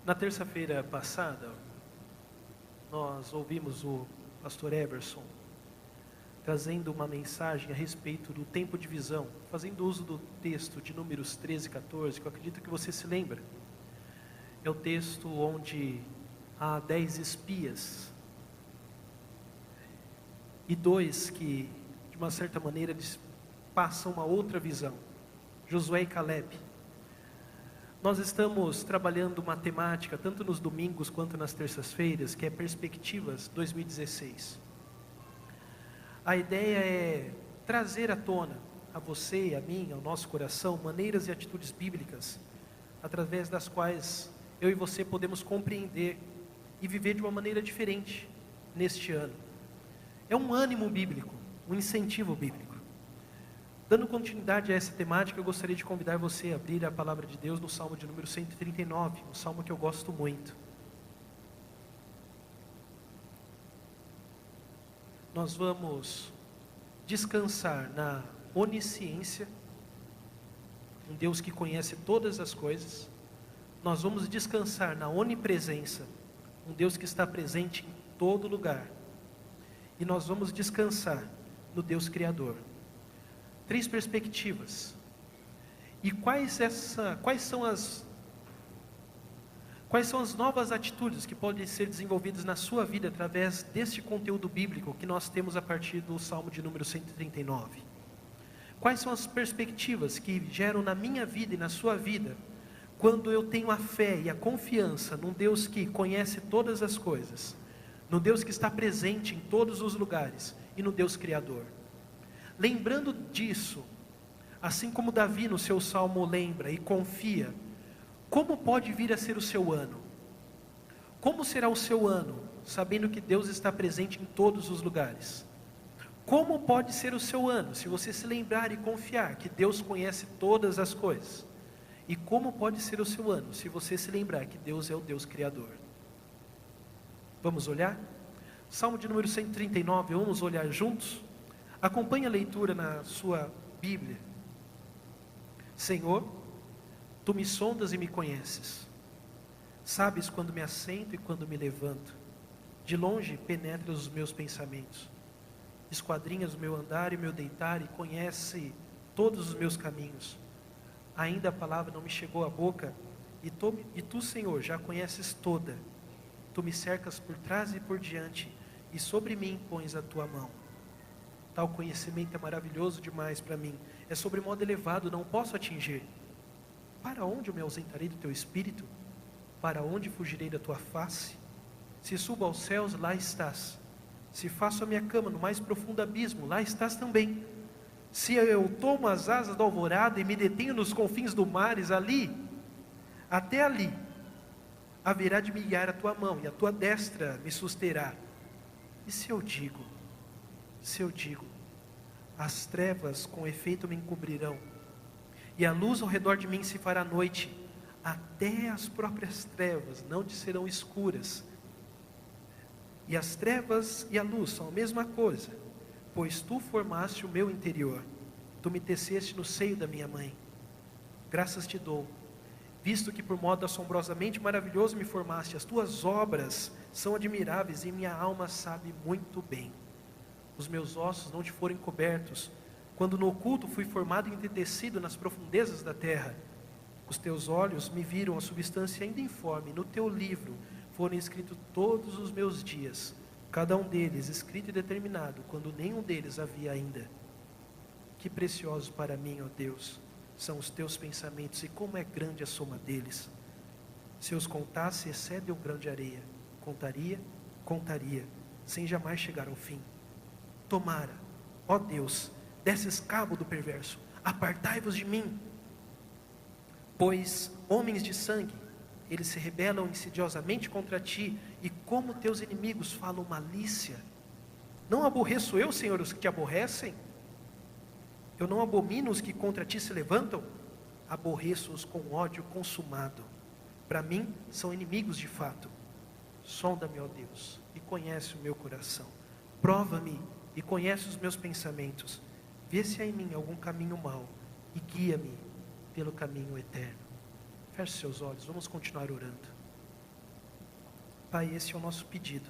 Na terça-feira passada, nós ouvimos o pastor Everson trazendo uma mensagem a respeito do tempo de visão, fazendo uso do texto de Números 13 e 14, que eu acredito que você se lembra. É o texto onde há 10 espias e 2 que, de uma certa maneira, eles passam uma outra visão, Josué e Caleb. Nós estamos trabalhando uma temática, tanto nos domingos quanto nas terças-feiras, que é Perspectivas 2016. A ideia é trazer à tona, a você, a mim, ao nosso coração, maneiras e atitudes bíblicas, através das quais eu e você podemos compreender e viver de uma maneira diferente neste ano. É um ânimo bíblico, um incentivo bíblico. Dando continuidade a essa temática, eu gostaria de convidar você a abrir a palavra de Deus no Salmo de número 139, um salmo que eu gosto muito. Nós vamos descansar na onisciência, um Deus que conhece todas as coisas. Nós vamos descansar na onipresença, um Deus que está presente em todo lugar. E nós vamos descansar no Deus Criador. 3 perspectivas. E quais são as novas atitudes que podem ser desenvolvidas na sua vida através deste conteúdo bíblico que nós temos a partir do Salmo de número 139? Quais são as perspectivas que geram na minha vida e na sua vida, quando eu tenho a fé e a confiança num Deus que conhece todas as coisas, no Deus que está presente em todos os lugares e no Deus Criador? Lembrando disso, assim como Davi no seu salmo lembra e confia, como pode vir a ser o seu ano? Como será o seu ano, sabendo que Deus está presente em todos os lugares? Como pode ser o seu ano, se você se lembrar e confiar que Deus conhece todas as coisas? E como pode ser o seu ano, se você se lembrar que Deus é o Deus Criador? Vamos olhar? Salmo de número 139, vamos olhar juntos? Acompanhe a leitura na sua Bíblia. Senhor, Tu me sondas e me conheces. Sabes quando me assento e quando me levanto. De longe penetras os meus pensamentos. Esquadrinhas o meu andar e o meu deitar e conhece todos os meus caminhos. Ainda a palavra não me chegou à boca e Tu, Senhor, já conheces toda. Tu me cercas por trás e por diante e sobre mim pões a Tua mão. Tal conhecimento é maravilhoso demais para mim. É sobre modo elevado, não posso atingir. Para onde eu me ausentarei do Teu Espírito? Para onde fugirei da Tua face? Se subo aos céus, lá estás. Se faço a minha cama no mais profundo abismo, lá estás também. Se eu tomo as asas da alvorada e me detenho nos confins do mares, ali, até ali, haverá de me guiar a Tua mão e a Tua destra me susterá. E se eu digo, as trevas com efeito me encobrirão, e a luz ao redor de mim se fará noite, até as próprias trevas não te serão escuras. E as trevas e a luz são a mesma coisa, pois Tu formaste o meu interior, Tu me teceste no seio da minha mãe. Graças te dou, visto que por modo assombrosamente maravilhoso me formaste. As Tuas obras são admiráveis e minha alma sabe muito bem. Os meus ossos não te foram encobertos, quando no oculto fui formado e entretecido nas profundezas da terra. Os Teus olhos me viram a substância ainda informe, no Teu livro foram escritos todos os meus dias, cada um deles escrito e determinado, quando nenhum deles havia ainda. Que preciosos para mim, ó Deus, são os Teus pensamentos, e como é grande a soma deles. Se os contasse, excede um grão de areia. Contaria, sem jamais chegar ao fim. Tomara, ó Deus, desses cabo do perverso, apartai-vos de mim. Pois homens de sangue, eles se rebelam insidiosamente contra Ti, e como Teus inimigos falam malícia. Não aborreço eu, Senhor, os que Te aborrecem? Eu não abomino os que contra Ti se levantam? Aborreço-os com ódio consumado. Para mim, são inimigos de fato. Sonda-me, ó Deus, e conhece o meu coração. Prova-me e conhece os meus pensamentos. Vê se há em mim algum caminho mau e guia-me pelo caminho eterno. Feche seus olhos, vamos continuar orando. Pai, esse é o nosso pedido.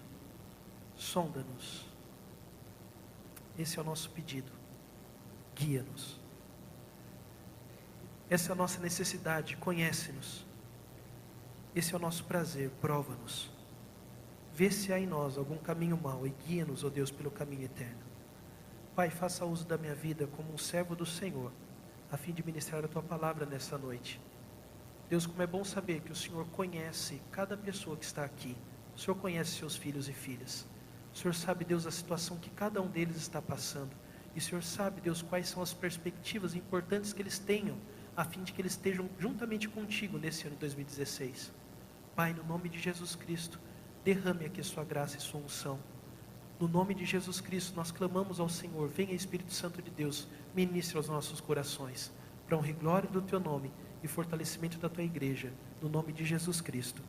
Sonda-nos. Esse é o nosso pedido. Guia-nos. Essa é a nossa necessidade. Conhece-nos. Esse é o nosso prazer. Prova-nos. Vê se há em nós algum caminho mau e guia-nos, ó Deus, pelo caminho eterno. Pai, faça uso da minha vida como um servo do Senhor, a fim de ministrar a Tua palavra nessa noite. Deus, como é bom saber que o Senhor conhece cada pessoa que está aqui. O Senhor conhece seus filhos e filhas. O Senhor sabe, Deus, a situação que cada um deles está passando. E o Senhor sabe, Deus, quais são as perspectivas importantes que eles tenham, a fim de que eles estejam juntamente contigo nesse ano de 2016. Pai, no nome de Jesus Cristo, derrame aqui a sua graça e sua unção. No nome de Jesus Cristo, nós clamamos ao Senhor. Venha, Espírito Santo de Deus, ministre aos nossos corações, para honra e glória do Teu nome e fortalecimento da Tua igreja. No nome de Jesus Cristo.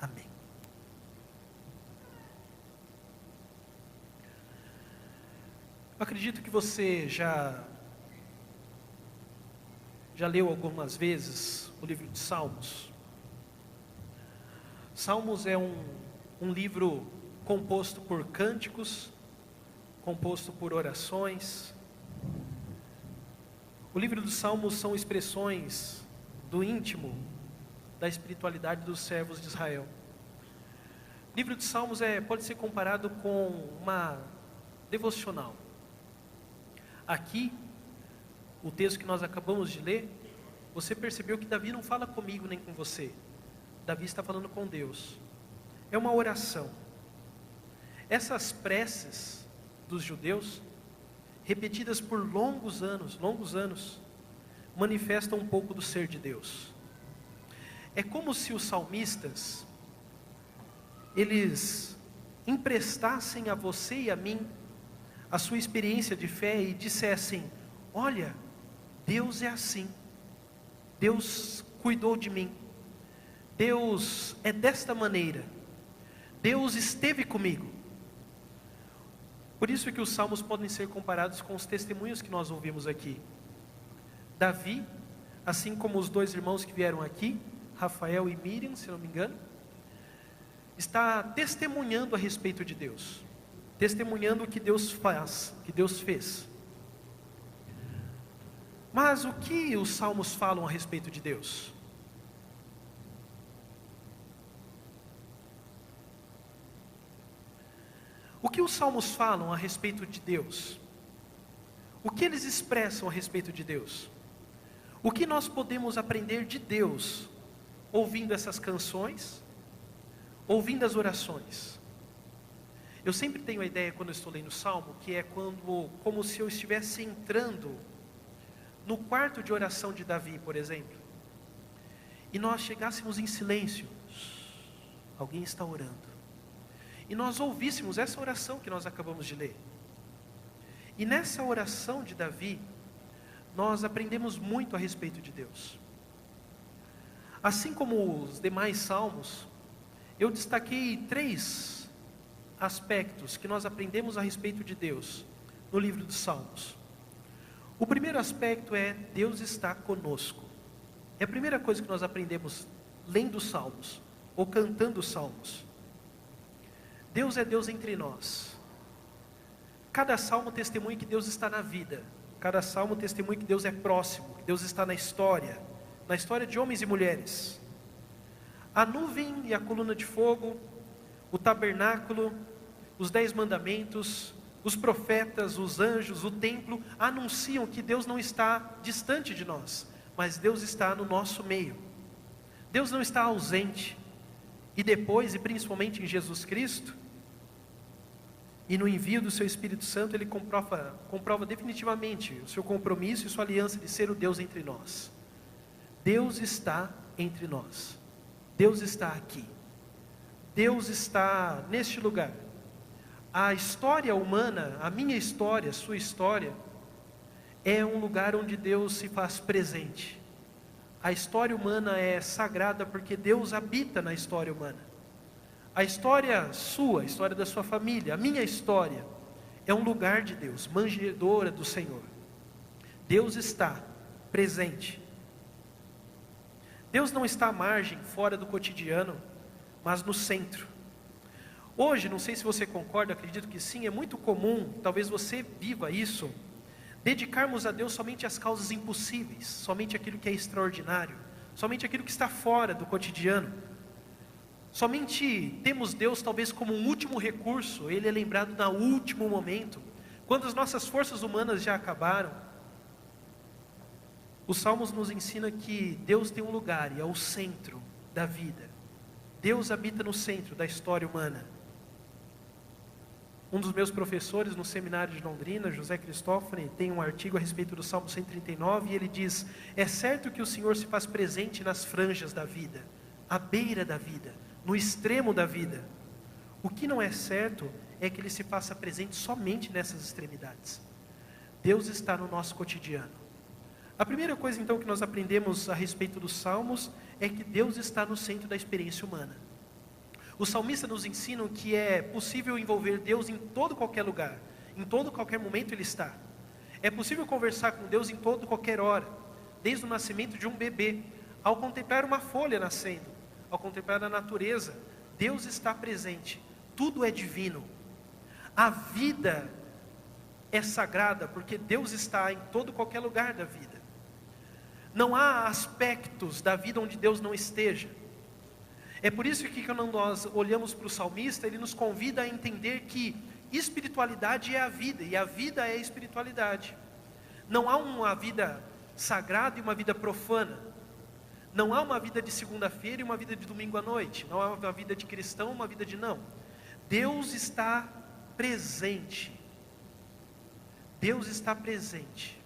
Amém. Eu acredito que você já leu algumas vezes o livro de Salmos. Salmos é um livro composto por cânticos, composto por orações. O livro dos Salmos são expressões do íntimo, da espiritualidade dos servos de Israel. O livro dos Salmos pode ser comparado com uma devocional. Aqui, o texto que nós acabamos de ler, você percebeu que Davi não fala comigo nem com você. Davi está falando com Deus. É uma oração. Essas preces dos judeus, repetidas por longos anos, manifestam um pouco do ser de Deus. É como se os salmistas, eles emprestassem a você e a mim a sua experiência de fé e dissessem: olha, Deus é assim, Deus cuidou de mim, Deus é desta maneira, Deus esteve comigo. Por isso que os salmos podem ser comparados com os testemunhos que nós ouvimos aqui. Davi, assim como os dois irmãos que vieram aqui, Rafael e Miriam, se não me engano, está testemunhando a respeito de Deus, testemunhando o que Deus faz, o que Deus fez. Mas o que os salmos falam a respeito de Deus? O que os salmos falam a respeito de Deus? O que eles expressam a respeito de Deus? O que nós podemos aprender de Deus ouvindo essas canções, ouvindo as orações? Eu sempre tenho a ideia, quando eu estou lendo o Salmo, que é como se eu estivesse entrando no quarto de oração de Davi, por exemplo, e nós chegássemos em silêncio. Alguém está orando. E nós ouvíssemos essa oração que nós acabamos de ler. E nessa oração de Davi, nós aprendemos muito a respeito de Deus. Assim como os demais salmos, eu destaquei 3 aspectos que nós aprendemos a respeito de Deus no livro dos Salmos. O primeiro aspecto é: Deus está conosco. É a primeira coisa que nós aprendemos lendo os Salmos, ou cantando os Salmos. Deus é Deus entre nós. Cada salmo testemunha que Deus está na vida. Cada salmo testemunha que Deus é próximo, que Deus está na história de homens e mulheres. A nuvem e a coluna de fogo, o tabernáculo, os 10 mandamentos, os profetas, os anjos, o templo, anunciam que Deus não está distante de nós, mas Deus está no nosso meio. Deus não está ausente. E depois, e principalmente em Jesus Cristo, e no envio do seu Espírito Santo, Ele comprova definitivamente o seu compromisso e sua aliança de ser o Deus entre nós. Deus está entre nós. Deus está aqui. Deus está neste lugar. A história humana, a minha história, a sua história, é um lugar onde Deus se faz presente. A história humana é sagrada porque Deus habita na história humana. A história sua, a história da sua família, a minha história, é um lugar de Deus, manjedoura do Senhor. Deus está presente. Deus não está à margem, fora do cotidiano, mas no centro. Hoje, não sei se você concorda, acredito que sim, é muito comum, talvez você viva isso, dedicarmos a Deus somente as causas impossíveis, somente aquilo que é extraordinário, somente aquilo que está fora do cotidiano. Somente temos Deus talvez como um último recurso, Ele é lembrado no último momento, quando as nossas forças humanas já acabaram. Os Salmos nos ensinam que Deus tem um lugar e é o centro da vida. Deus habita no centro da história humana. Um dos meus professores no seminário de Londrina, José Cristófani, tem um artigo a respeito do Salmo 139 e ele diz: é certo que o Senhor se faz presente nas franjas da vida, à beira da vida, no extremo da vida. O que não é certo é que Ele se faça presente somente nessas extremidades. Deus está no nosso cotidiano. A primeira coisa então que nós aprendemos a respeito dos Salmos é que Deus está no centro da experiência humana. Os salmistas nos ensinam que é possível envolver Deus em todo qualquer lugar, em todo qualquer momento Ele está. É possível conversar com Deus em todo qualquer hora, desde o nascimento de um bebê, ao contemplar uma folha nascendo, ao contemplar a natureza. Deus está presente, tudo é divino. A vida é sagrada porque Deus está em todo qualquer lugar da vida. Não há aspectos da vida onde Deus não esteja. É por isso que quando nós olhamos para o salmista, ele nos convida a entender que espiritualidade é a vida, e a vida é a espiritualidade. Não há uma vida sagrada e uma vida profana. Não há uma vida de segunda-feira e uma vida de domingo à noite. Não há uma vida de cristão e uma vida de não. Deus está presente. Deus está presente.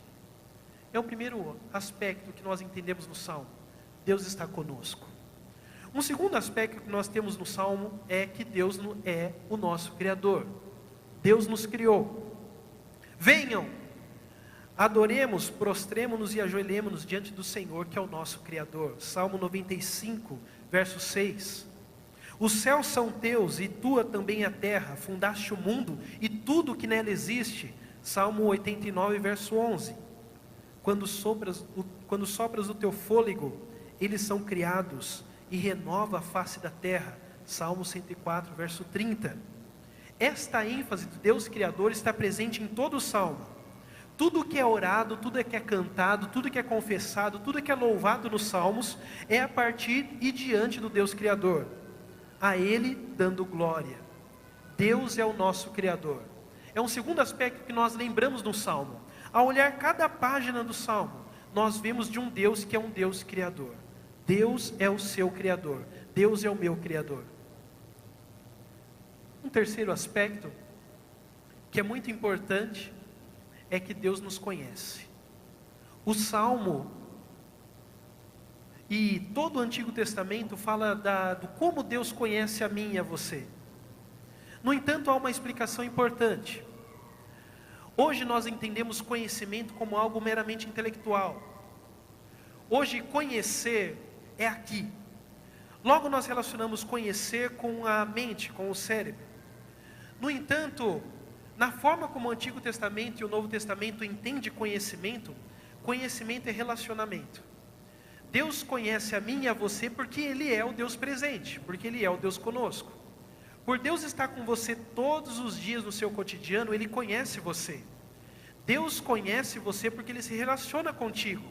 É o primeiro aspecto que nós entendemos no Salmo. Deus está conosco. Um segundo aspecto que nós temos no Salmo é que Deus é o nosso Criador. Deus nos criou. Venham, adoremos, prostremo-nos e ajoelhemo-nos diante do Senhor, que é o nosso Criador. Salmo 95, verso 6. Os céus são teus e tua também a terra, fundaste o mundo e tudo que nela existe. Salmo 89, verso 11. Quando sopras o teu fôlego, eles são criados e renova a face da terra. Salmo 104, verso 30. Esta ênfase do Deus Criador está presente em todo o Salmo. Tudo que é orado, tudo que é cantado, tudo que é confessado, tudo que é louvado nos Salmos, é a partir e diante do Deus Criador. A Ele dando glória. Deus é o nosso Criador. É um segundo aspecto que nós lembramos no Salmo. Ao olhar cada página do Salmo, nós vemos de um Deus que é um Deus Criador. Deus é o seu Criador. Deus é o meu Criador. Um terceiro aspecto, que é muito importante, é que Deus nos conhece. O Salmo e todo o Antigo Testamento fala do como Deus conhece a mim e a você. No entanto, há uma explicação importante. Hoje nós entendemos conhecimento como algo meramente intelectual. Hoje conhecer é aqui. Logo nós relacionamos conhecer com a mente, com o cérebro. No entanto, na forma como o Antigo Testamento e o Novo Testamento entendem conhecimento, conhecimento é relacionamento. Deus conhece a mim e a você porque Ele é o Deus presente, porque Ele é o Deus conosco. Por Deus estar com você todos os dias no seu cotidiano, Ele conhece você. Deus conhece você porque Ele se relaciona contigo.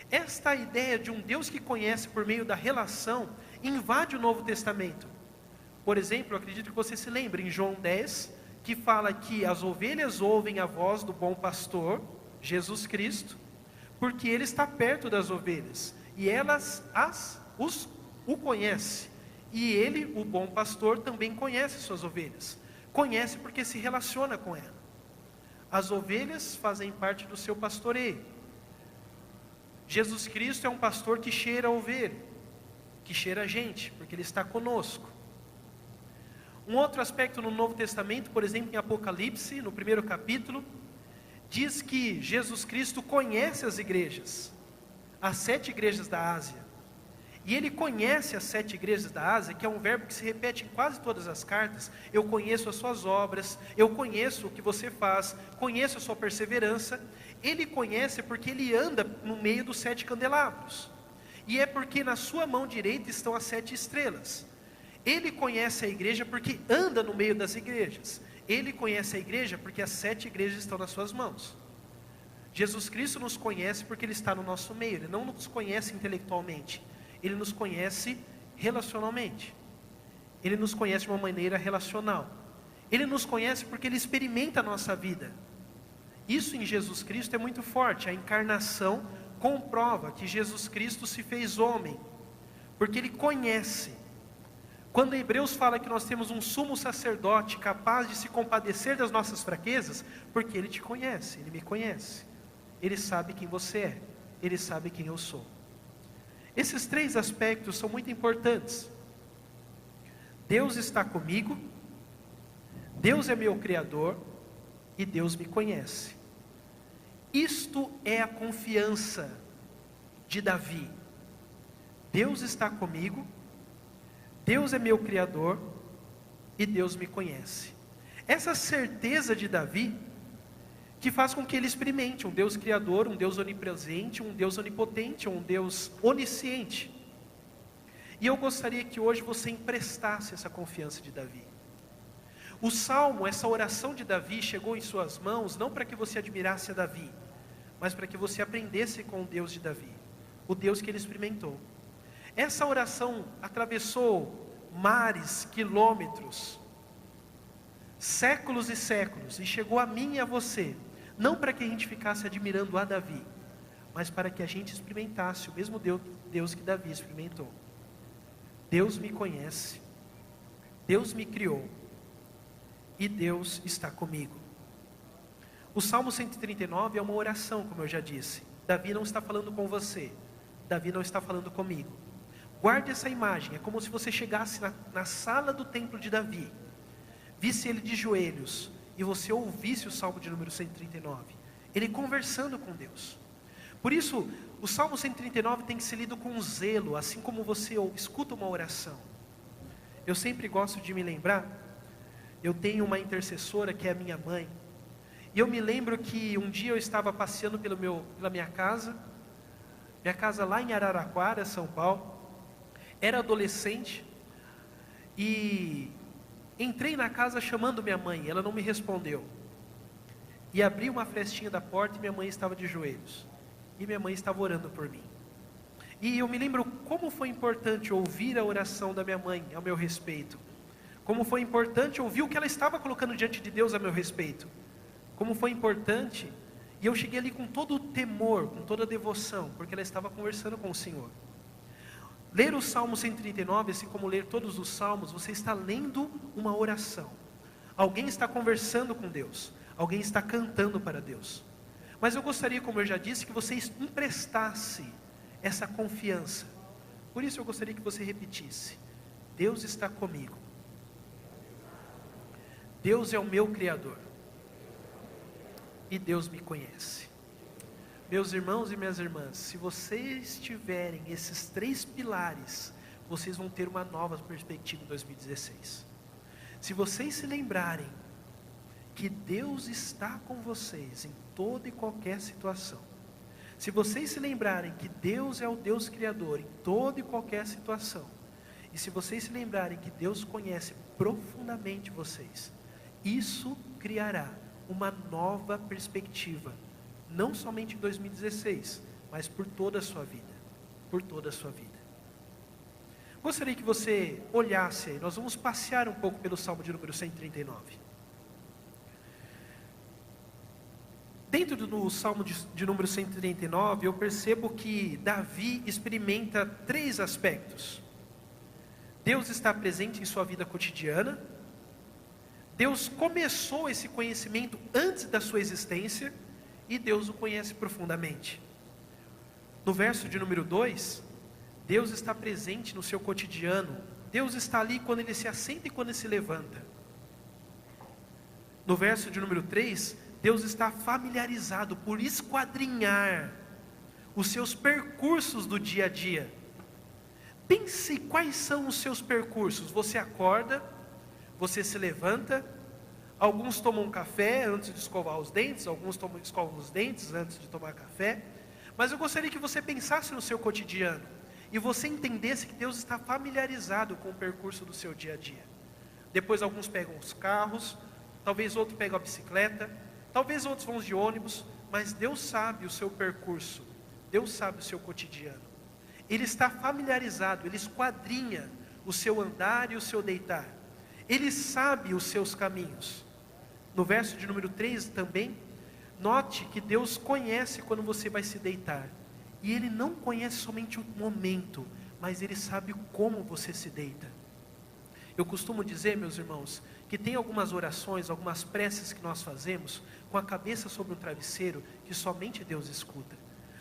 Esta ideia de um Deus que conhece por meio da relação invade o Novo Testamento. Por exemplo, eu acredito que você se lembre em João 10, que fala que as ovelhas ouvem a voz do bom pastor, Jesus Cristo, porque Ele está perto das ovelhas, e elas o conhecem. E Ele, o bom pastor, também conhece suas ovelhas. Conhece porque se relaciona com ela. As ovelhas fazem parte do seu pastoreio. Jesus Cristo é um pastor que cheira a ovelha, que cheira a gente, porque Ele está conosco. Um outro aspecto no Novo Testamento, por exemplo, em Apocalipse, no 1º capítulo, diz que Jesus Cristo conhece as igrejas, as 7 igrejas da Ásia. E Ele conhece as 7 igrejas da Ásia, que é um verbo que se repete em quase todas as cartas. Eu conheço as suas obras, eu conheço o que você faz, conheço a sua perseverança. Ele conhece porque Ele anda no meio dos 7 candelabros. E é porque na sua mão direita estão as 7 estrelas. Ele conhece a igreja porque anda no meio das igrejas. Ele conhece a igreja porque as 7 igrejas estão nas suas mãos. Jesus Cristo nos conhece porque Ele está no nosso meio. Ele não nos conhece intelectualmente, Ele nos conhece relacionalmente. Ele nos conhece de uma maneira relacional. Ele nos conhece porque Ele experimenta a nossa vida. Isso em Jesus Cristo é muito forte. A encarnação comprova que Jesus Cristo se fez homem, porque Ele conhece. Quando Hebreus fala que nós temos um sumo sacerdote capaz de se compadecer das nossas fraquezas, porque Ele te conhece, Ele me conhece. Ele sabe quem você é, Ele sabe quem eu sou. Esses 3 aspectos são muito importantes. Deus está comigo, Deus é meu Criador e Deus me conhece. Isto é a confiança de Davi. Deus está comigo, Deus é meu Criador e Deus me conhece. Essa certeza de Davi, que faz com que ele experimente um Deus Criador, um Deus onipresente, um Deus onipotente, um Deus onisciente. E eu gostaria que hoje você emprestasse essa confiança de Davi. O Salmo, essa oração de Davi chegou em suas mãos, não para que você admirasse a Davi, mas para que você aprendesse com o Deus de Davi, o Deus que ele experimentou. Essa oração atravessou mares, quilômetros, séculos e séculos, e chegou a mim e a você, não para que a gente ficasse admirando a Davi, mas para que a gente experimentasse o mesmo Deus que Davi experimentou. Deus me conhece, Deus me criou, e Deus está comigo. O Salmo 139 é uma oração, como eu já disse. Davi não está falando com você, Davi não está falando comigo. Guarde essa imagem, é como se você chegasse na sala do templo de Davi, visse ele de joelhos, e você ouvisse o Salmo de número 139, ele conversando com Deus. Por isso, o Salmo 139 tem que ser lido com zelo, assim como você escuta uma oração. Eu sempre gosto de me lembrar, eu tenho uma intercessora que é a minha mãe, e eu me lembro que um dia eu estava passeando pela minha casa lá em Araraquara, São Paulo, era adolescente, e entrei na casa chamando minha mãe, ela não me respondeu, e abri uma frestinha da porta e minha mãe estava de joelhos, e minha mãe estava orando por mim, e eu me lembro como foi importante ouvir a oração da minha mãe ao meu respeito, como foi importante ouvir o que ela estava colocando diante de Deus a meu respeito, como foi importante, e eu cheguei ali com todo o temor, com toda a devoção, porque ela estava conversando com o Senhor. Ler o Salmo 139, assim como ler todos os Salmos, você está lendo uma oração. Alguém está conversando com Deus, alguém está cantando para Deus. Mas eu gostaria, como eu já disse, que você emprestasse essa confiança. Por isso eu gostaria que você repetisse: Deus está comigo, Deus é o meu Criador, e Deus me conhece. Meus irmãos e minhas irmãs, se vocês tiverem esses 3 pilares, vocês vão ter uma nova perspectiva em 2016. Se vocês se lembrarem que Deus está com vocês em toda e qualquer situação, se vocês se lembrarem que Deus é o Deus Criador em toda e qualquer situação, e se vocês se lembrarem que Deus conhece profundamente vocês, isso criará uma nova perspectiva, não somente em 2016, mas por toda a sua vida, por toda a sua vida. Gostaria que você olhasse aí, nós vamos passear um pouco pelo Salmo de número 139. Dentro do Salmo de número 139, eu percebo que Davi experimenta 3 aspectos. Deus está presente em sua vida cotidiana, Deus começou esse conhecimento antes da sua existência, e Deus o conhece profundamente. No verso de número 2, Deus está presente no seu cotidiano, Deus está ali quando ele se assenta e quando ele se levanta. No verso de número 3, Deus está familiarizado por esquadrinhar os seus percursos do dia a dia. Pense quais são os seus percursos. Você acorda, você se levanta, alguns tomam café antes de escovar os dentes, alguns escovam os dentes antes de tomar café, mas eu gostaria que você pensasse no seu cotidiano, e você entendesse que Deus está familiarizado com o percurso do seu dia a dia. Depois alguns pegam os carros, talvez outros pegam a bicicleta, talvez outros vão de ônibus, mas Deus sabe o seu percurso, Deus sabe o seu cotidiano. Ele está familiarizado, Ele esquadrinha o seu andar e o seu deitar. Ele sabe os seus caminhos. No verso de número 3 também, note que Deus conhece quando você vai se deitar. E Ele não conhece somente o momento, mas Ele sabe como você se deita. Eu costumo dizer, meus irmãos, que tem algumas orações, algumas preces que nós fazemos com a cabeça sobre um travesseiro que somente Deus escuta.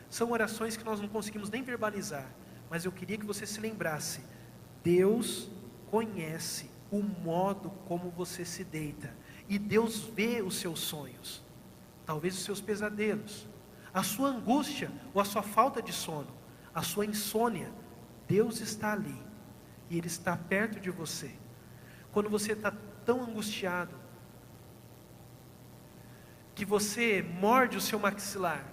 São orações que nós não conseguimos nem verbalizar, mas eu queria que você se lembrasse: Deus conhece o modo como você se deita, e Deus vê os seus sonhos, talvez os seus pesadelos, a sua angústia ou a sua falta de sono, a sua insônia. Deus está ali, e Ele está perto de você. Quando você está tão angustiado, que você morde o seu maxilar,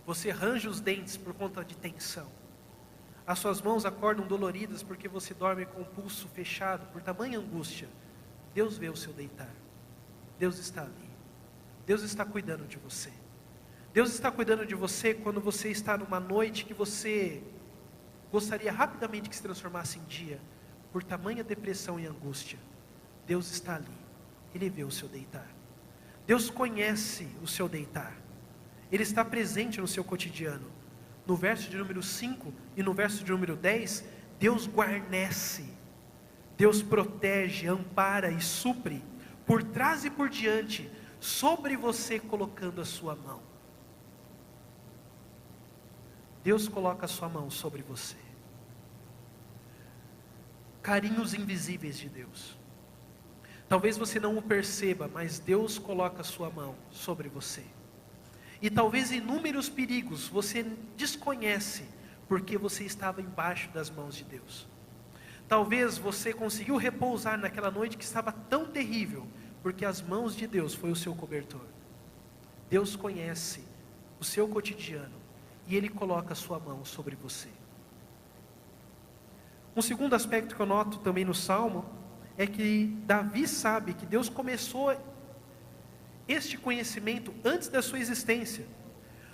você range os dentes por conta de tensão, as suas mãos acordam doloridas porque você dorme com o pulso fechado por tamanha angústia, Deus vê o seu deitar, Deus está ali, Deus está cuidando de você. Deus está cuidando de você quando você está numa noite que você gostaria rapidamente que se transformasse em dia, por tamanha depressão e angústia. Deus está ali, Ele vê o seu deitar. Deus conhece o seu deitar, Ele está presente no seu cotidiano. No verso de número 5 e no verso de número 10, Deus guarnece, Deus protege, ampara e supre, por trás e por diante, sobre você colocando a sua mão. Deus coloca a sua mão sobre você. Carinhos invisíveis de Deus. Talvez você não o perceba, mas Deus coloca a sua mão sobre você. E talvez inúmeros perigos você desconhece, porque você estava embaixo das mãos de Deus. Talvez você conseguiu repousar naquela noite que estava tão terrível, porque as mãos de Deus foi o seu cobertor. Deus conhece o seu cotidiano, e Ele coloca a sua mão sobre você. Um segundo aspecto que eu noto também no Salmo, é que Davi sabe que Deus começou este conhecimento antes da sua existência.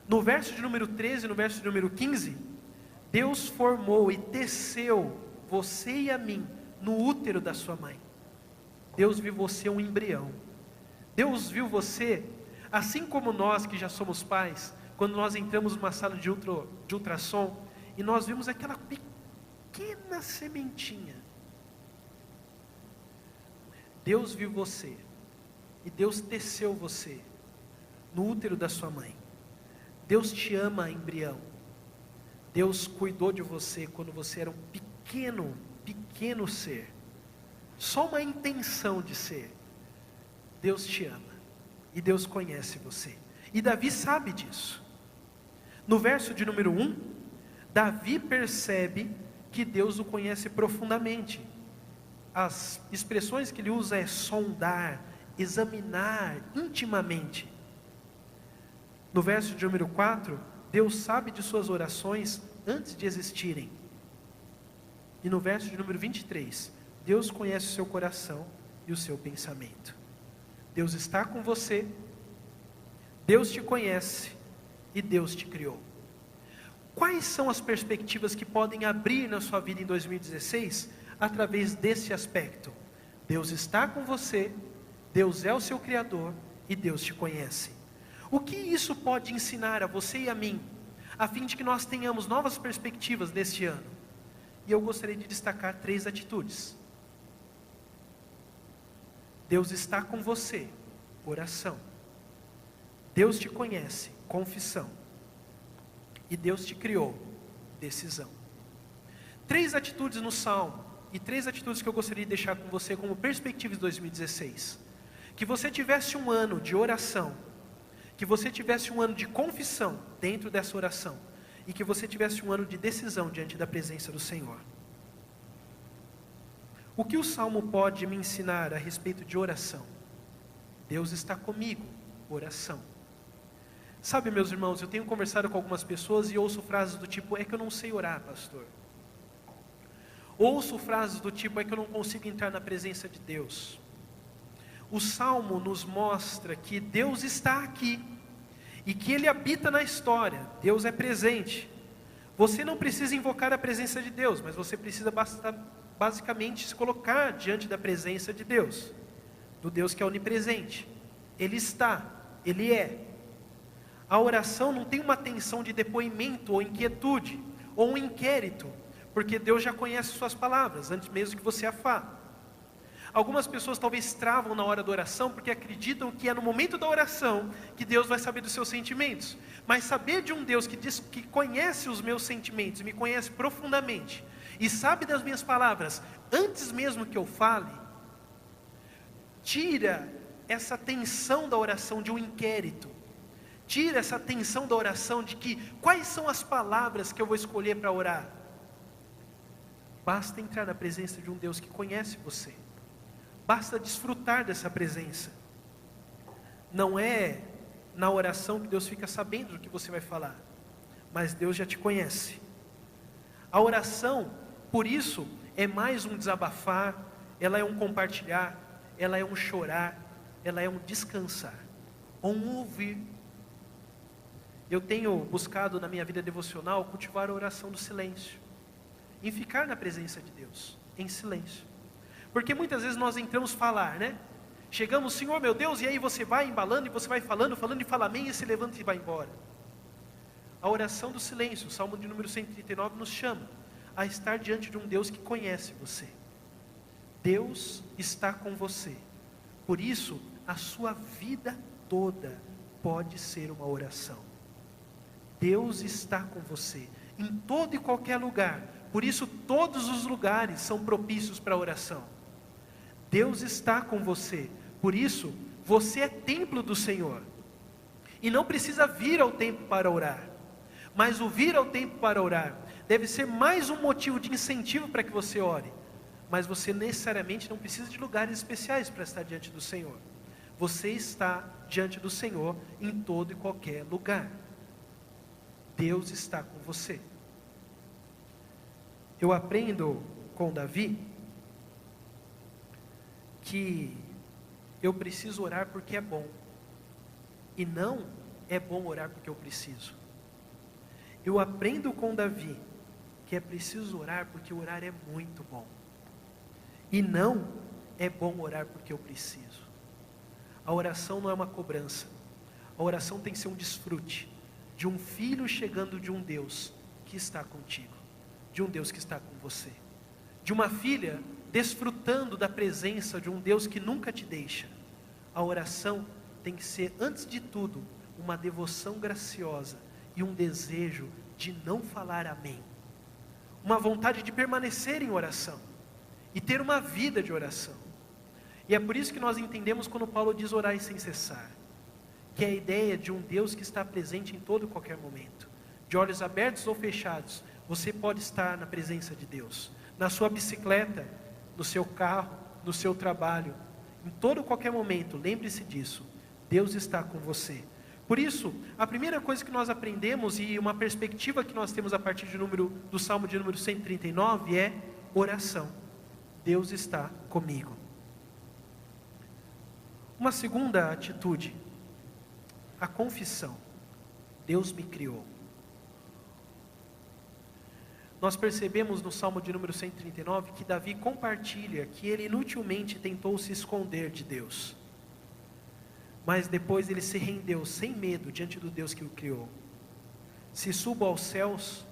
No verso de número 13 e no verso de número 15, Deus formou e teceu você e a mim no útero da sua mãe. Deus viu você um embrião. Deus viu você, assim como nós que já somos pais, quando nós entramos numa sala de ultrassom, e nós vimos aquela pequena sementinha. Deus viu você, e Deus teceu você no útero da sua mãe. Deus te ama, embrião. Deus cuidou de você quando você era um pequeno ser. Só uma intenção de ser. Deus te ama, e Deus conhece você. E Davi sabe disso. No verso de número 1, Davi percebe que Deus o conhece profundamente. As expressões que ele usa é sondar, examinar intimamente. No verso de número 4, Deus sabe de suas orações antes de existirem. E no verso de número 23, Deus conhece o seu coração e o seu pensamento. Deus está com você, Deus te conhece e Deus te criou. Quais são as perspectivas que podem abrir na sua vida em 2016 através desse aspecto? Deus está com você, Deus é o seu Criador e Deus te conhece. O que isso pode ensinar a você e a mim, a fim de que nós tenhamos novas perspectivas neste ano? E eu gostaria de destacar 3 atitudes. Deus está com você, oração. Deus te conhece, confissão. E Deus te criou, decisão. 3 atitudes no Salmo, e 3 atitudes que eu gostaria de deixar com você como perspectiva de 2016. Que você tivesse um ano de oração, que você tivesse um ano de confissão dentro dessa oração, e que você tivesse um ano de decisão diante da presença do Senhor. O que o Salmo pode me ensinar a respeito de oração? Deus está comigo, oração. Sabe, meus irmãos, eu tenho conversado com algumas pessoas e ouço frases do tipo: é que eu não sei orar, pastor. Ouço frases do tipo: é que eu não consigo entrar na presença de Deus. O Salmo nos mostra que Deus está aqui e que Ele habita na história. Deus é presente. Você não precisa invocar a presença de Deus, mas você precisa basicamente se colocar diante da presença de Deus, do Deus que é onipresente. Ele está, Ele é. A oração não tem uma tensão de depoimento ou inquietude, ou um inquérito, porque Deus já conhece suas palavras, antes mesmo que você a fale. Algumas pessoas talvez travam na hora da oração, porque acreditam que é no momento da oração que Deus vai saber dos seus sentimentos. Mas saber de um Deus que diz que conhece os meus sentimentos, me conhece profundamente, e sabe das minhas palavras, antes mesmo que eu fale, tira essa tensão da oração de um inquérito. Tira essa tensão da oração de que, quais são as palavras que eu vou escolher para orar? Basta entrar na presença de um Deus que conhece você. Basta desfrutar dessa presença. Não é na oração que Deus fica sabendo do que você vai falar, mas Deus já te conhece. A oração, por isso, é mais um desabafar, ela é um compartilhar, ela é um chorar, ela é um descansar, um ouvir. Eu tenho buscado na minha vida devocional cultivar a oração do silêncio, em ficar na presença de Deus, em silêncio. Porque muitas vezes nós entramos falar, né? Chegamos, Senhor meu Deus, e aí você vai embalando, e você vai falando e fala amém, e se levanta e vai embora. A oração do silêncio, o Salmo de número 139 nos chama a estar diante de um Deus que conhece você. Deus está com você. Por isso, a sua vida toda pode ser uma oração. Deus está com você, em todo e qualquer lugar. Por isso, todos os lugares são propícios para a oração. Deus está com você. Por isso, você é templo do Senhor. E não precisa vir ao templo para orar. Mas o vir ao templo para orar deve ser mais um motivo de incentivo para que você ore. Mas você necessariamente não precisa de lugares especiais para estar diante do Senhor. Você está diante do Senhor em todo e qualquer lugar. Deus está com você. Eu aprendo com Davi que eu preciso orar porque é bom, e não é bom orar porque eu preciso. Eu aprendo com Davi que é preciso orar porque orar é muito bom, e não é bom orar porque eu preciso. A oração não é uma cobrança, a oração tem que ser um desfrute de um filho chegando de um Deus que está contigo, de um Deus que está com você, de uma filha desfrutando da presença de um Deus que nunca te deixa. A oração tem que ser, antes de tudo, uma devoção graciosa e um desejo de não falar amém, uma vontade de permanecer em oração e ter uma vida de oração. E é por isso que nós entendemos quando Paulo diz orar sem cessar, que é a ideia de um Deus que está presente em todo e qualquer momento. De olhos abertos ou fechados, você pode estar na presença de Deus. Na sua bicicleta, no seu carro, no seu trabalho, em todo e qualquer momento, lembre-se disso. Deus está com você. Por isso, a primeira coisa que nós aprendemos e uma perspectiva que nós temos a partir do Salmo de número 139 é oração. Deus está comigo. Uma segunda atitude, a confissão. Deus me criou. Nós percebemos no Salmo de número 139 que Davi compartilha que ele inutilmente tentou se esconder de Deus, mas depois ele se rendeu sem medo diante do Deus que o criou. Se subo aos céus,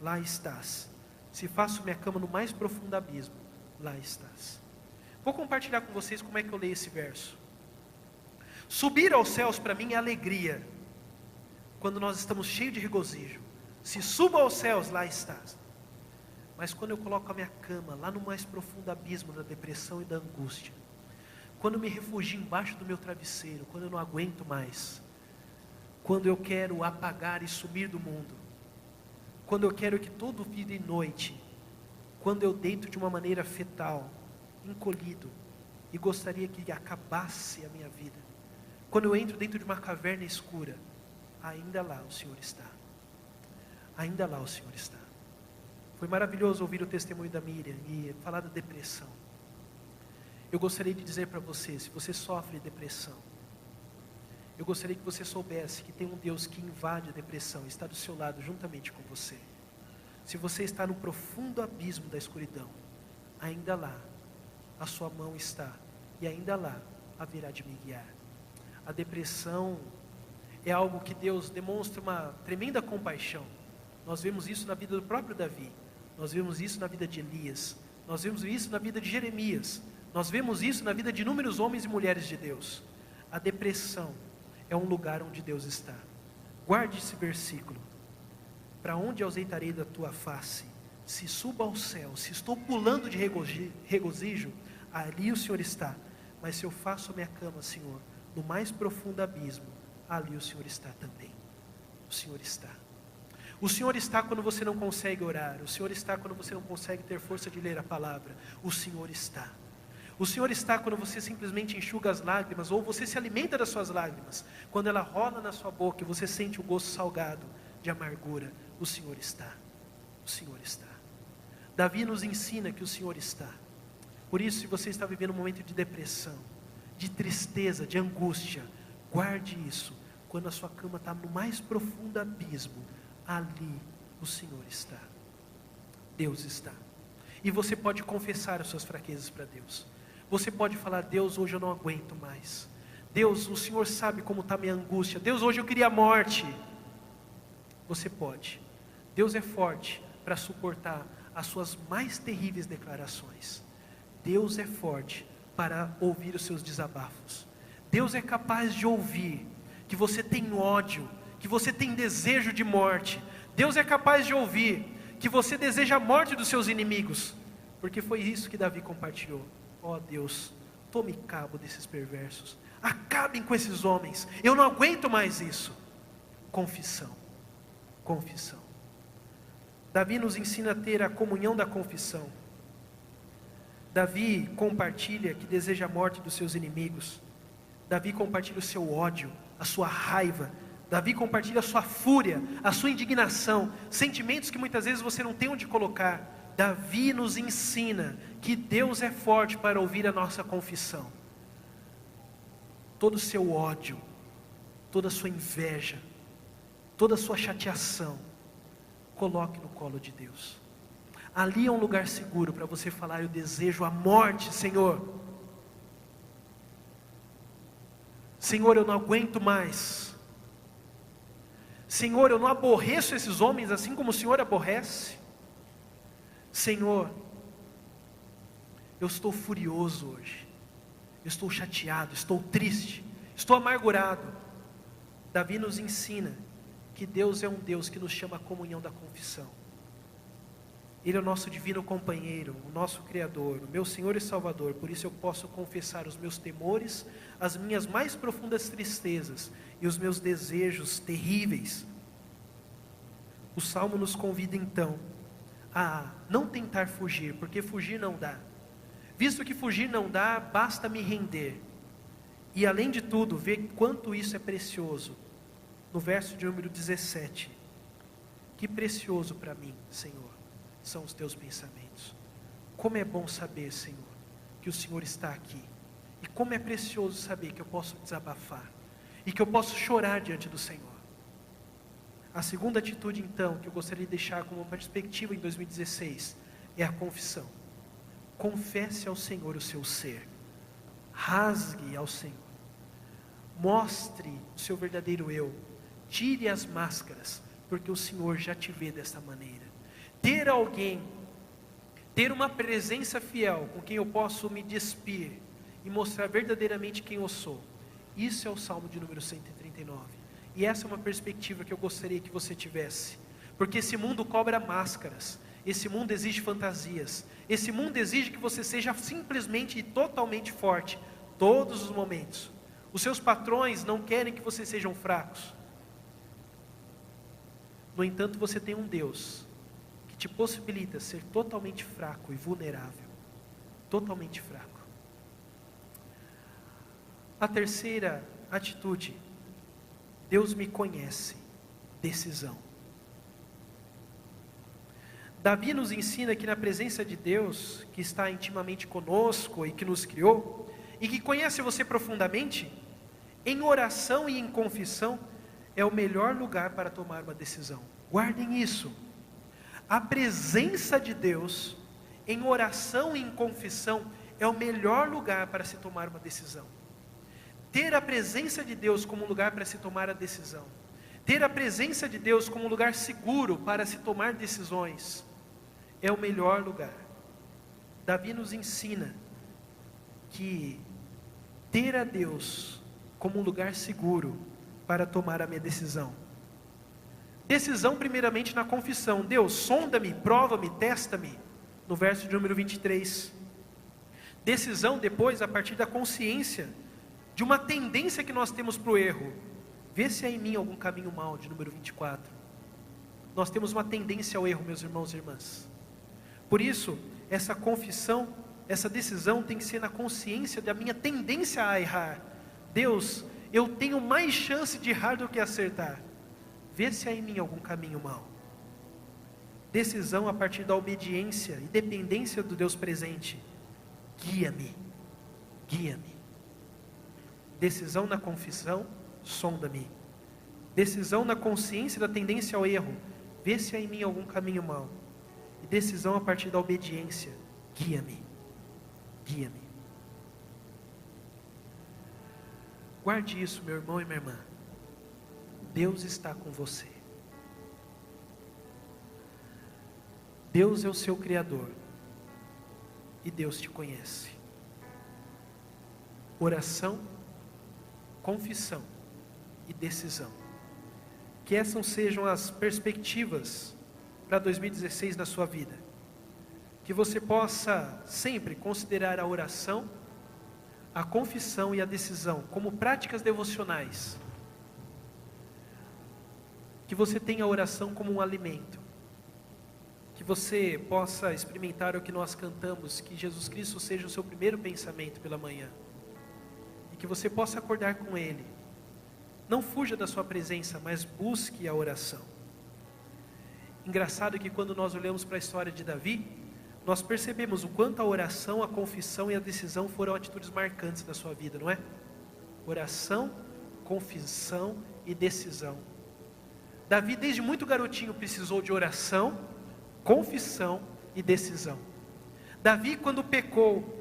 lá estás. Se faço minha cama no mais profundo abismo, lá estás. Vou compartilhar com vocês como é que eu leio esse verso. Subir aos céus para mim é alegria, quando nós estamos cheios de regozijo. Se subo aos céus, lá estás. Mas quando eu coloco a minha cama lá no mais profundo abismo da depressão e da angústia, quando eu me refugio embaixo do meu travesseiro, quando eu não aguento mais, quando eu quero apagar e sumir do mundo, quando eu quero que todo dia e noite, quando eu deito de uma maneira fetal, encolhido, e gostaria que acabasse a minha vida, quando eu entro dentro de uma caverna escura, ainda lá o Senhor está. Ainda lá o Senhor está. Foi maravilhoso ouvir o testemunho da Miriam e falar da depressão. Eu gostaria de dizer para você, se você sofre depressão, eu gostaria que você soubesse que tem um Deus que invade a depressão, está do seu lado juntamente com você. Se você está no profundo abismo da escuridão, ainda lá a sua mão está, e ainda lá haverá de me guiar. A depressão é algo que Deus demonstra uma tremenda compaixão. Nós vemos isso na vida do próprio Davi, nós vemos isso na vida de Elias, nós vemos isso na vida de Jeremias, nós vemos isso na vida de inúmeros homens e mulheres de Deus. A depressão é um lugar onde Deus está. Guarde esse versículo. Para onde ausentarei da tua face? Se subo ao céu, se estou pulando de regozijo, ali o Senhor está. Mas se eu faço minha cama, Senhor, no mais profundo abismo, ali o Senhor está também. O Senhor está. O Senhor está quando você não consegue orar. O Senhor está quando você não consegue ter força de ler a palavra. O Senhor está. O Senhor está quando você simplesmente enxuga as lágrimas, ou você se alimenta das suas lágrimas. Quando ela rola na sua boca e você sente o gosto salgado de amargura, o Senhor está. O Senhor está. Davi nos ensina que o Senhor está. Por isso, se você está vivendo um momento de depressão, de tristeza, de angústia, guarde isso. Quando a sua cama está no mais profundo abismo, ali o Senhor está. Deus está. E você pode confessar as suas fraquezas para Deus. Você pode falar: Deus, hoje eu não aguento mais. Deus, o Senhor sabe como está a minha angústia. Deus, hoje eu queria a morte. Você pode. Deus é forte para suportar as suas mais terríveis declarações. Deus é forte para ouvir os seus desabafos. Deus é capaz de ouvir que você tem ódio, que você tem desejo de morte. Deus é capaz de ouvir que você deseja a morte dos seus inimigos, porque foi isso que Davi compartilhou. Ó Deus, tome cabo desses perversos, acabem com esses homens, eu não aguento mais isso. Confissão, confissão. Davi nos ensina a ter a comunhão da confissão. Davi compartilha que deseja a morte dos seus inimigos. Davi compartilha o seu ódio, a sua raiva. Davi compartilha a sua fúria, a sua indignação, sentimentos que muitas vezes você não tem onde colocar. Davi nos ensina que Deus é forte para ouvir a nossa confissão. Todo o seu ódio, toda a sua inveja, toda a sua chateação, coloque no colo de Deus. Ali é um lugar seguro para você falar: eu desejo a morte, Senhor. Senhor, eu não aguento mais. Senhor, eu não aborreço esses homens assim como o Senhor aborrece. Senhor, eu estou furioso hoje, eu estou chateado, estou triste, estou amargurado. Davi nos ensina que Deus é um Deus que nos chama à comunhão da confissão. Ele é o nosso divino companheiro, o nosso Criador, o meu Senhor e Salvador. Por isso eu posso confessar os meus temores, as minhas mais profundas tristezas e os meus desejos terríveis. O Salmo nos convida então a não tentar fugir, porque fugir não dá. Visto que fugir não dá, basta me render. E além de tudo, ver quanto isso é precioso. No verso de número 17. Que precioso para mim, Senhor, são os teus pensamentos. Como é bom saber, Senhor, que o Senhor está aqui. E como é precioso saber que eu posso desabafar. E que eu posso chorar diante do Senhor. A segunda atitude, então, que eu gostaria de deixar como perspectiva em 2016, é a confissão. Confesse ao Senhor o seu ser. Rasgue ao Senhor. Mostre o seu verdadeiro eu. Tire as máscaras, porque o Senhor já te vê desta maneira. Ter alguém, ter uma presença fiel com quem eu posso me despir e mostrar verdadeiramente quem eu sou. Isso é o Salmo de número 139. E essa é uma perspectiva que eu gostaria que você tivesse. Porque esse mundo cobra máscaras. Esse mundo exige fantasias. Esse mundo exige que você seja simplesmente e totalmente forte, todos os momentos. Os seus patrões não querem que vocês sejam fracos. No entanto, você tem um Deus que te possibilita ser totalmente fraco e vulnerável. Totalmente fraco. A terceira atitude Deus me conhece. Decisão. Davi nos ensina que na presença de Deus, que está intimamente conosco e que nos criou, e que conhece você profundamente, em oração e em confissão, é o melhor lugar para tomar uma decisão. Guardem isso. A presença de Deus, em oração e em confissão, é o melhor lugar para se tomar uma decisão. Ter a presença de Deus como um lugar para se tomar a decisão. Ter a presença de Deus como um lugar seguro para se tomar decisões, é o melhor lugar. Davi nos ensina que ter a Deus como um lugar seguro para tomar a minha decisão. Decisão primeiramente na confissão. Deus, sonda-me, prova-me, testa-me, no verso de número 23. Decisão depois a partir da consciência de uma tendência que nós temos para o erro. Vê se há em mim algum caminho mau, de número 24. Nós temos uma tendência ao erro, meus irmãos e irmãs. Por isso, essa confissão, essa decisão tem que ser na consciência da minha tendência a errar. Deus, eu tenho mais chance de errar do que acertar. Vê se há em mim algum caminho mau. Decisão a partir da obediência e dependência do Deus presente. Guia-me, guia-me. Decisão na confissão, sonda-me. Decisão na consciência da tendência ao erro. Vê se há em mim algum caminho mau. E decisão a partir da obediência. Guia-me. Guia-me. Guarde isso, meu irmão e minha irmã. Deus está com você. Deus é o seu Criador. E Deus te conhece. Oração, confissão e decisão. Que essas sejam as perspectivas para 2016 na sua vida. Que você possa sempre considerar a oração, a confissão e a decisão como práticas devocionais. Que você tenha a oração como um alimento. Que você possa experimentar o que nós cantamos, que Jesus Cristo seja o seu primeiro pensamento pela manhã. E que você possa acordar com Ele. Não fuja da sua presença, mas busque a oração. Engraçado que quando nós olhamos para a história de Davi, nós percebemos o quanto a oração, a confissão e a decisão foram atitudes marcantes da sua vida, não é? Oração, confissão e decisão. Davi, desde muito garotinho, precisou de oração, confissão e decisão. Davi, quando pecou,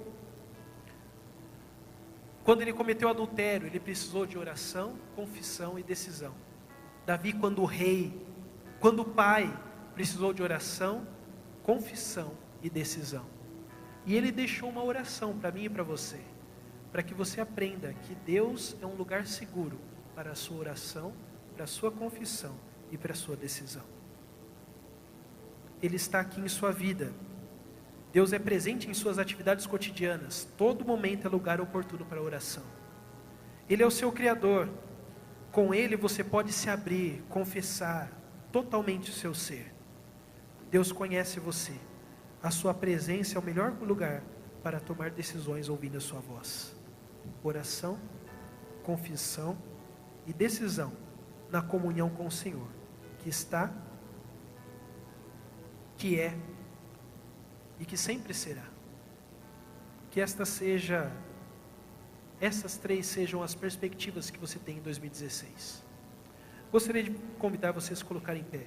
quando ele cometeu adultério, ele precisou de oração, confissão e decisão. Davi, quando rei, quando pai, precisou de oração, confissão e decisão. E ele deixou uma oração para mim e para você, para que você aprenda que Deus é um lugar seguro para a sua oração, para a sua confissão e para a sua decisão. Ele está aqui em sua vida. Deus é presente em suas atividades cotidianas. Todo momento é lugar oportuno para a oração. Ele é o seu Criador. Com Ele você pode se abrir, confessar totalmente o seu ser. Deus conhece você. A sua presença é o melhor lugar para tomar decisões ouvindo a sua voz. Oração, confissão e decisão na comunhão com o Senhor, que está, que é e que sempre será. Que essas três sejam as perspectivas que você tem em 2016. Gostaria de convidar você a se colocar em pé.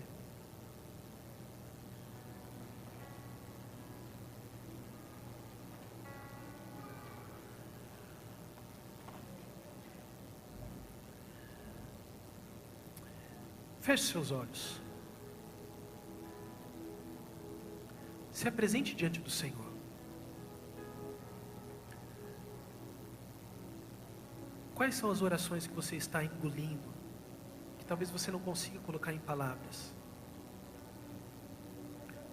Feche seus olhos. Se apresente diante do Senhor. Quais são as orações que você está engolindo, que talvez você não consiga colocar em palavras?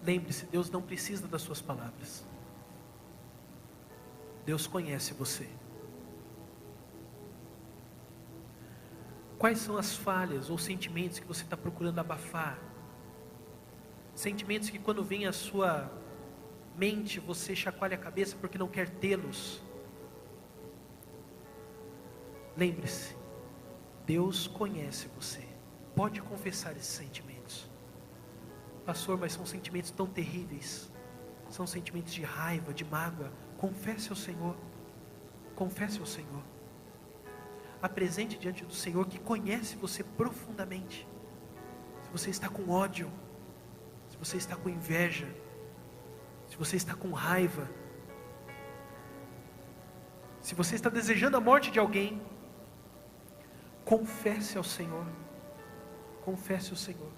Lembre-se, Deus não precisa das suas palavras. Deus conhece você. Quais são as falhas ou sentimentos que você está procurando abafar? Sentimentos que quando vem à sua mente, você chacoalha a cabeça porque não quer tê-los. Lembre-se, Deus conhece você. Pode confessar esses sentimentos. Pastor, mas são sentimentos tão terríveis. São sentimentos de raiva, de mágoa. Confesse ao Senhor. Confesse ao Senhor. Apresente diante do Senhor, que conhece você profundamente. Se você está com ódio, se você está com inveja, se você está com raiva, se você está desejando a morte de alguém, confesse ao Senhor. Confesse ao Senhor.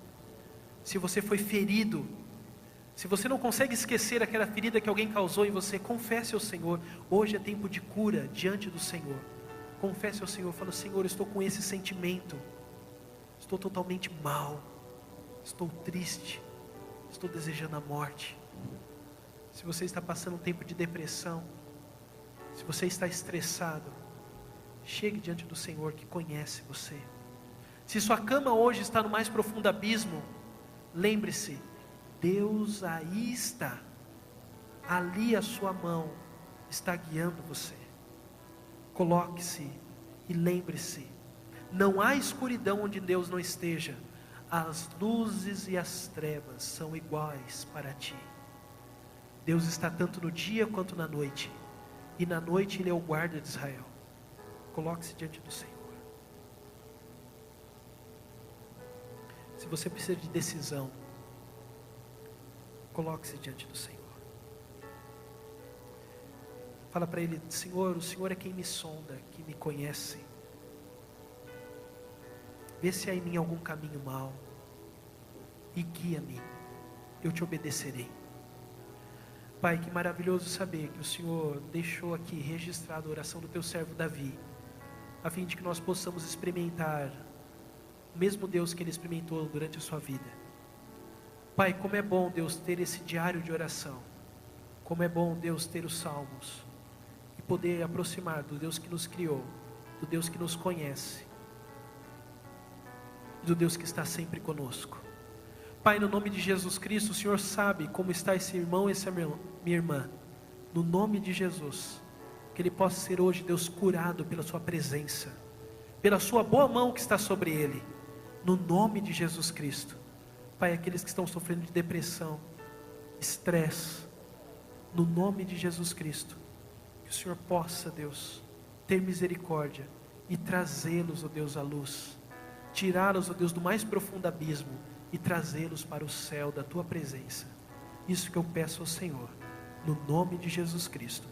Se você foi ferido, se você não consegue esquecer aquela ferida que alguém causou em você, confesse ao Senhor. Hoje é tempo de cura diante do Senhor. Confesse ao Senhor, fala: Senhor, eu estou com esse sentimento, estou totalmente mal, estou triste, estou desejando a morte. Se você está passando um tempo de depressão, se você está estressado, chegue diante do Senhor que conhece você. Se sua cama hoje está no mais profundo abismo, lembre-se, Deus aí está, ali a sua mão está guiando você. Coloque-se e lembre-se, não há escuridão onde Deus não esteja. As luzes e as trevas são iguais para ti. Deus está tanto no dia quanto na noite, e na noite Ele é o guarda de Israel. Coloque-se diante do Senhor. Se você precisa de decisão, coloque-se diante do Senhor. Fala para Ele: Senhor, o Senhor é quem me sonda, que me conhece. Vê se há em mim algum caminho mau e guia-me, eu te obedecerei. Pai, que maravilhoso saber que o Senhor deixou aqui registrada a oração do teu servo Davi, a fim de que nós possamos experimentar o mesmo Deus que ele experimentou durante a sua vida. Pai, como é bom, Deus, ter esse diário de oração. Como é bom, Deus, ter os salmos e poder aproximar do Deus que nos criou, do Deus que nos conhece, do Deus que está sempre conosco. Pai, no nome de Jesus Cristo, o Senhor sabe como está esse irmão e essa minha irmã. No nome de Jesus, que ele possa ser hoje, Deus, curado pela sua presença, pela sua boa mão que está sobre ele. No nome de Jesus Cristo. Pai, aqueles que estão sofrendo de depressão, estresse, no nome de Jesus Cristo, que o Senhor possa, Deus, ter misericórdia e trazê-los, ó Deus, à luz. Tirá-los, ó Deus, do mais profundo abismo e trazê-los para o céu da tua presença. Isso que eu peço ao Senhor, no nome de Jesus Cristo.